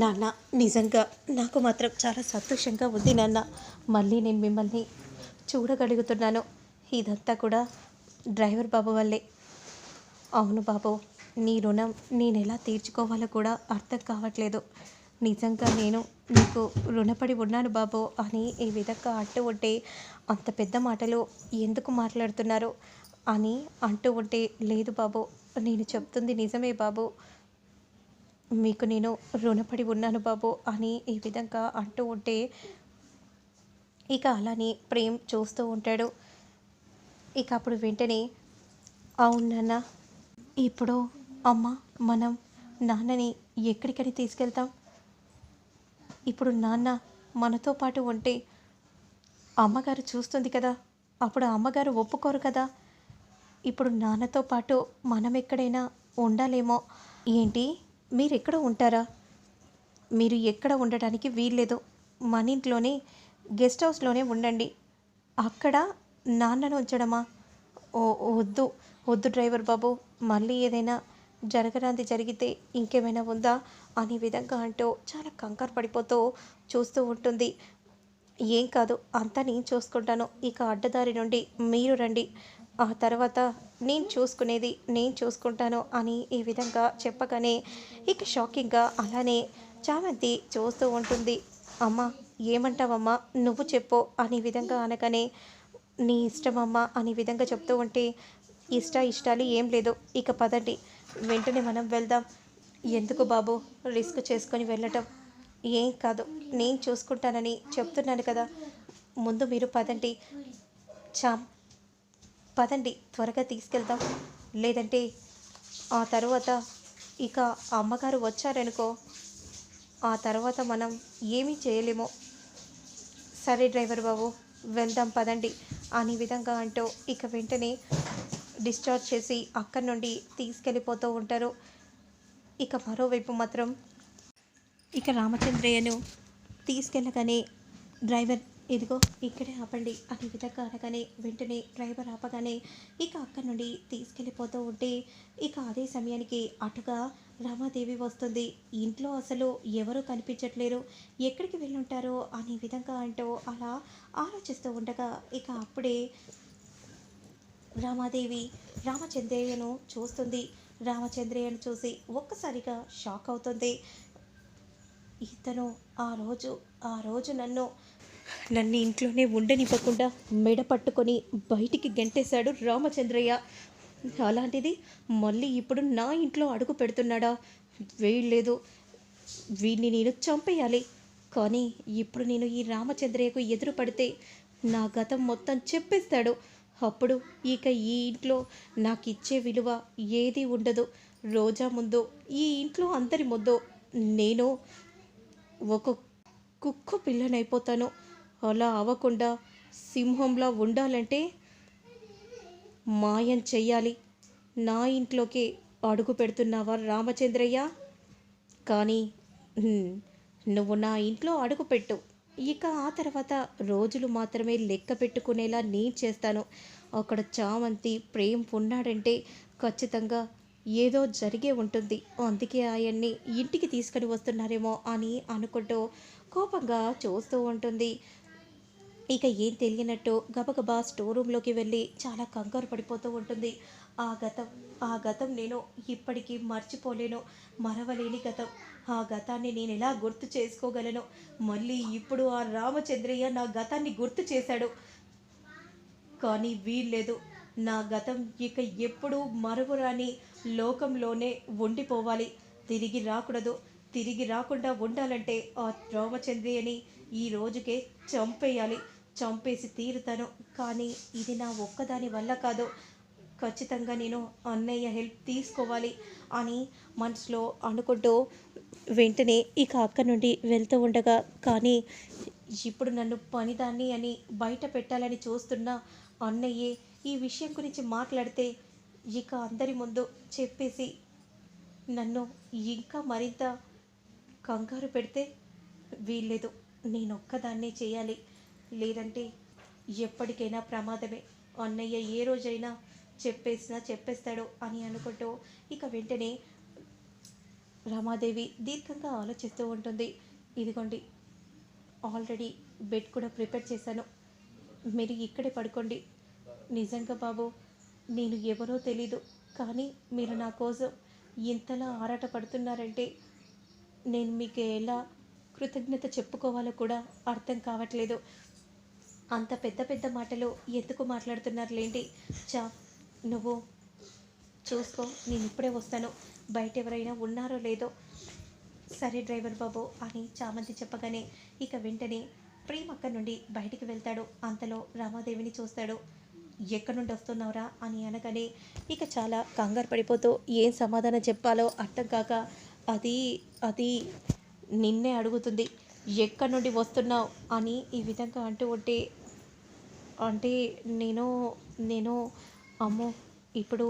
నాన్న, నిజంగా నాకు మాత్రం చాలా సంతోషంగా ఉంది నాన్న. మళ్ళీ నేను మిమ్మల్ని చూడగలుగుతున్నాను. ఇదంతా కూడా డ్రైవర్ బాబు వల్లే. అవును బాబు, నీ రుణం నేనెలా తీర్చుకోవాలో కూడా అర్థం కావట్లేదు. నిజంగా నేను నీకు రుణపడి ఉన్నాను బాబు అని ఈ విధంగా అంటూ ఉంటే, అంత పెద్ద మాటలు ఎందుకు మాట్లాడుతున్నారు అని అంటూ ఉంటే, లేదు బాబు, నేను చెప్తుంది నిజమే బాబు, మీకు నేను రుణపడి ఉన్నాను బాబు అని ఈ విధంగా అంటూ ఉంటే, ఇక అలానే ప్రేమ్ చూస్తూ ఉంటాడు. ఇక అప్పుడు వెంటనే, అవును నాన్న, ఇప్పుడు అమ్మ, మనం నాన్నని ఎక్కడికని తీసుకెళ్తాం? ఇప్పుడు నాన్న మనతో పాటు ఉంటే అమ్మగారు చూస్తుంది కదా, అప్పుడు అమ్మగారు ఒప్పుకోరు కదా. ఇప్పుడు నాన్నతో పాటు మనం ఎక్కడైనా ఉండాలేమో. ఏంటి, మీరు ఎక్కడ ఉంటారా? మీరు ఎక్కడ ఉండటానికి వీల్లేదు. మన ఇంట్లోనే గెస్ట్ హౌస్లోనే ఉండండి. అక్కడ నాన్నను ఉంచడమా? ఓ, వద్దు వద్దు డ్రైవర్ బాబు, మళ్ళీ ఏదైనా జరగరాంది జరిగితే ఇంకేమైనా ఉందా అనే విధంగా అంటూ చాలా కంగారు పడిపోతూ చూస్తూ ఉంటుంది. ఏం కాదు, అంతా నేను చూసుకుంటాను. ఇక అడ్డదారి నుండి మీరు రండి, ఆ తర్వాత నేను చూసుకునేది నేను చూసుకుంటాను అని ఈ విధంగా చెప్పగానే, ఇక షాకింగ్గా అలానే చామంతి చూస్తూ ఉంటుంది. అమ్మ, ఏమంటావమ్మా, నువ్వు చెప్పు అనే విధంగా అనగానే, నీ ఇష్టమమ్మా అనే విధంగా చెప్తూ ఉంటే, ఇష్టాలు ఏం లేదు, ఇక పదండి, వెంటనే మనం వెళ్దాం. ఎందుకు బాబు రిస్క్ చేసుకొని వెళ్ళటం? ఏం కాదు, నేను చూసుకుంటానని చెప్తున్నాను కదా, ముందు మీరు పదండి. చామ్, పదండి త్వరగా తీసుకెళ్దాం. లేదంటే ఆ తర్వాత ఇక అమ్మగారు వచ్చారనుకో, ఆ తర్వాత మనం ఏమీ చేయలేము. సరే డ్రైవర్ బాబు, వెళ్దాం పదండి అనే విధంగా అంటూ ఇక వెంటనే డిశ్చార్జ్ చేసి అక్కడి నుండి తీసుకెళ్ళిపోతూ ఉంటారు. ఇక మరోవైపు మాత్రం, ఇక రామచంద్రయ్యను తీసుకెళ్ళగానే డ్రైవర్, ఇదిగో ఇక్కడే ఆపండి అనే విధంగా అనగానే, వెంటనే డ్రైవర్ ఆపగానే ఇక అక్కడి నుండి తీసుకెళ్ళిపోతూ ఉంటే, ఇక అదే సమయానికి అటుగా రామాదేవి వస్తుంది. ఇంట్లో అసలు ఎవరూ కనిపించట్లేరు, ఎక్కడికి వెళ్ళుంటారో అనే విధంగా అంటూ అలా ఆలోచిస్తూ ఉండగా, ఇక అప్పుడే రామాదేవి రామచంద్రయ్యను చూస్తుంది. రామచంద్రయ్యను చూసి ఒక్కసారిగా షాక్ అవుతుంది. ఇతను ఆ రోజు నన్ను ఇంట్లోనే ఉండనివ్వకుండా మెడ పట్టుకొని బయటికి గెంటేశాడు రామచంద్రయ్య. అలాంటిది మళ్ళీ ఇప్పుడు నా ఇంట్లో అడుగు పెడుతున్నాడా? వేయలేదు, వీడిని నేను చంపేయాలి. కానీ ఇప్పుడు నేను ఈ రామచంద్రయ్యకు ఎదురు పడితే నా గతం మొత్తం చెప్పేస్తాడు. అప్పుడు ఇక ఈ ఇంట్లో నాకు ఇచ్చే విలువ ఏదీ ఉండదు. రోజా ముందు, ఈ ఇంట్లో అందరి ముందు నేను ఒక కుక్క పిల్లనైపోతాను. అలా అవ్వకుండా సింహంలా ఉండాలంటే మాయం చెయ్యాలి. నా ఇంట్లోకి అడుగు పెడుతున్నావా రామచంద్రయ్య? కానీ నువ్వు నా ఇంట్లో అడుగుపెట్టు, ఇక ఆ తర్వాత రోజులు మాత్రమే లెక్క పెట్టుకునేలా నేను చేస్తాను. అక్కడ చామంతి ప్రేమ్ ఉన్నాడంటే ఖచ్చితంగా ఏదో జరిగే ఉంటుంది. అందుకే ఆయన్ని ఇంటికి తీసుకొని వస్తున్నారేమో అని అనుకుంటూ కోపంగా చూస్తూ ఉంటుంది. ఇక ఏం తెలియనట్టు గబగబా స్టోర్ రూమ్లోకి వెళ్ళి చాలా కంగారు పడిపోతూ ఉంటుంది. ఆ గతం ఆ గతం నేను ఇప్పటికీ మర్చిపోలేను. మరవలేని గతం. ఆ గతాన్ని నేను ఎలా గుర్తు చేసుకోగలను? మళ్ళీ ఇప్పుడు ఆ రామచంద్రయ్య నా గతాన్ని గుర్తు చేశాడు. కానీ వీల్లేదు. నా గతం ఇక ఎప్పుడూ మరువరాని లోకంలోనే ఉండిపోవాలి. తిరిగి రాకూడదు. తిరిగి రాకుండా ఉండాలంటే ఆ రామచంద్రయ్యని ఈ రోజుకే చంపేయాలి. చంపేసి తీరుతాను. కానీ ఇది నా ఒక్కదాని వల్ల కాదు. ఖచ్చితంగా నేను అన్నయ్య హెల్ప్ తీసుకోవాలి అని మనసులో అనుకుంటూ వెంటనే ఇక అక్క నుండి వెళ్తూ ఉండగా, కానీ ఇప్పుడు నన్ను పనిదాన్ని అని బయట పెట్టాలని చూస్తున్న అన్నయ్యే ఈ విషయం గురించి మాట్లాడితే, ఇక అందరి ముందు చెప్పేసి నన్ను ఇంకా మరింత కంగారు పెడితే, వీల్లేదు, నేనొక్కదాన్నే చేయాలి. లేదంటే ఎప్పటికైనా ప్రమాదమే. అన్నయ్య ఏ రోజైనా చెప్పేస్తాడు అని అనుకుంటూ ఇక వెంటనే రమాదేవి దీర్ఘంగా ఆలోచిస్తూ ఉంటుంది. ఇదిగోండి, ఆల్రెడీ బెడ్ కూడా ప్రిపేర్ చేశాను, మీరు ఇక్కడే పడుకోండి. నిజంగా బాబు, నేను ఎవరో తెలీదు, కానీ మీరు నా కోసం ఇంతలా ఆరాట పడుతున్నారంటే నేను మీకు ఎలా కృతజ్ఞత చెప్పుకోవాలో కూడా అర్థం కావట్లేదు. అంత పెద్ద పెద్ద మాటలు ఎందుకు మాట్లాడుతున్నారులేండి. చా, నువ్వు చూసుకో, నేను ఇప్పుడే వస్తాను, బయట ఎవరైనా ఉన్నారో లేదో. సరే డ్రైవర్ బాబు అని చామంతి చెప్పగానే ఇక వెంటనే ప్రేమ్ అక్కడి నుండి బయటికి వెళ్తాడు. అంతలో రామాదేవిని చూస్తాడు. ఎక్కడి నుండి వస్తున్నావురా అని అనగానే ఇక చాలా కంగారు పడిపోతూ ఏం సమాధానం చెప్పాలో అర్థం కాక అది అది నిన్నే అడుగుతుంది, ఎక్కడి నుండి వస్తున్నావు అని ఈ విధంగా అంటూ ఉంటే, అంటే నేను నేను అమ్మో, ఇప్పుడు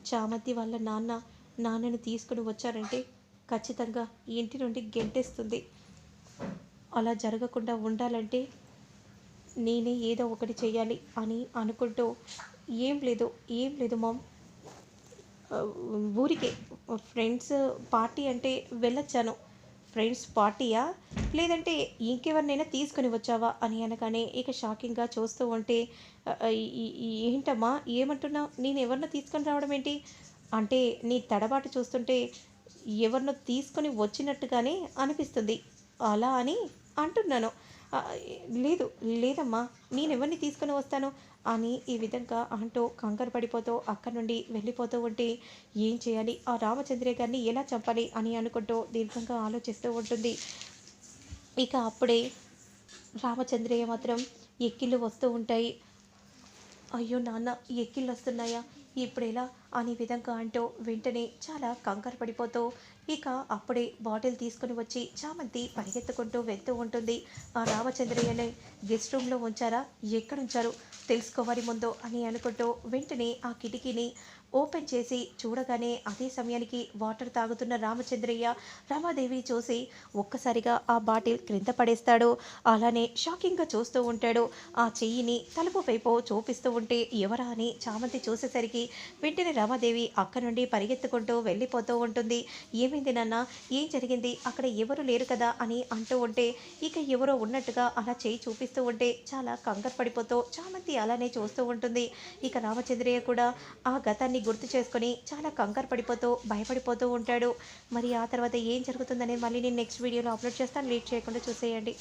చామంతి వాళ్ళ నాన్నను తీసుకుని వచ్చారంటే ఖచ్చితంగా ఇంటి నుండి గెంటేస్తుంది. అలా జరగకుండా ఉండాలంటే నేనే ఏదో ఒకటి చేయాలి అని అనుకుంటూ, ఏం లేదు ఏం లేదు మామ్, ఊరికే ఫ్రెండ్స్ పార్టీ అంటే వెళ్ళొచ్చాను. ఫ్రెండ్స్ పార్టీయా, లేదంటే ఇంకెవరినైనా తీసుకొని వచ్చావా అని అనగానే ఇక షాకింగ్గా చూస్తూ ఉంటే, ఏంటమ్మా ఏమంటున్నావు, నేను ఎవరినో తీసుకొని రావడం ఏంటి అంటే, నీ తడబాటు చూస్తుంటే ఎవరినో తీసుకొని వచ్చినట్టుగానే అనిపిస్తుంది, అలా అని అంటున్నాను. "ఆ, లేదు లేదమ్మా, నేను ఎవరిని తీసుకొని వస్తాను అని ఈ విధంగా అంటూ కంగారు పడిపోతూ అక్కడి నుండి వెళ్ళిపోతూ ఉంటే, ఏం చేయాలి, ఆ రామచంద్రయ్య గారిని ఎలా చంపాలి అని అనుకుంటూ దీర్ఘంగా ఆలోచిస్తూ ఉంటుంది. ఇక అప్పుడే రామచంద్రయ్య మాత్రం ఎక్కిళ్ళు వస్తూ ఉంటాయి. అయ్యో నాన్న, ఎక్కిళ్ళు వస్తున్నాయా, ఇప్పుడెలా అనే విధంగా అంటూ వెంటనే చాలా కంగారు పడిపోతూ ఇక అప్పుడే బాటిల్ తీసుకుని వచ్చి చామంతి పరిగెత్తుకుంటూ వెళ్తూ ఉంటుంది. ఆ రామచంద్రయ్యని గెస్ట్ రూమ్లో ఉంచారా, ఎక్కడుంచారు తెలుసుకోవాలి ముందు అని అనుకుంటూ వెంటనే ఆ కిటికీని ఓపెన్ చేసి చూడగానే అదే సమయానికి వాటర్ తాగుతున్న రామచంద్రయ్య రమాదేవిని చూసి ఒక్కసారిగా ఆ బాటిల్ క్రింద పడేస్తాడు. అలానే షాకింగ్గా చూస్తూ ఉంటాడు. ఆ చెయ్యిని తలుపు వైపు చూపిస్తూ ఉంటే ఎవరా అని చామంతి చూసేసరికి వెంటనే రమాదేవి అక్క నుండి పరిగెత్తుకుంటూ వెళ్ళిపోతూ ఉంటుంది. ఏమైంది నాన్న, ఏం జరిగింది, అక్కడ ఎవరు లేరు కదా అని అంటూ ఉంటే ఇక ఎవరో ఉన్నట్టుగా అలా చేయి చూపిస్తూ ఉంటే చాలా కంగారు పడిపోతూ చామంతి అలానే చూస్తూ ఉంటుంది. ఇక రామచంద్రయ్య కూడా ఆ గతాన్ని గుర్తు చేసుకొని చాలా కంగారు పడిపోతూ భయపడిపోతూ ఉంటాడు. మరి ఆ తర్వాత ఏం జరుగుతుందనేది మళ్ళీ నేను నెక్స్ట్ వీడియోలో అప్లోడ్ చేస్తాను, లేట్ చేయకుండా చూసేయండి.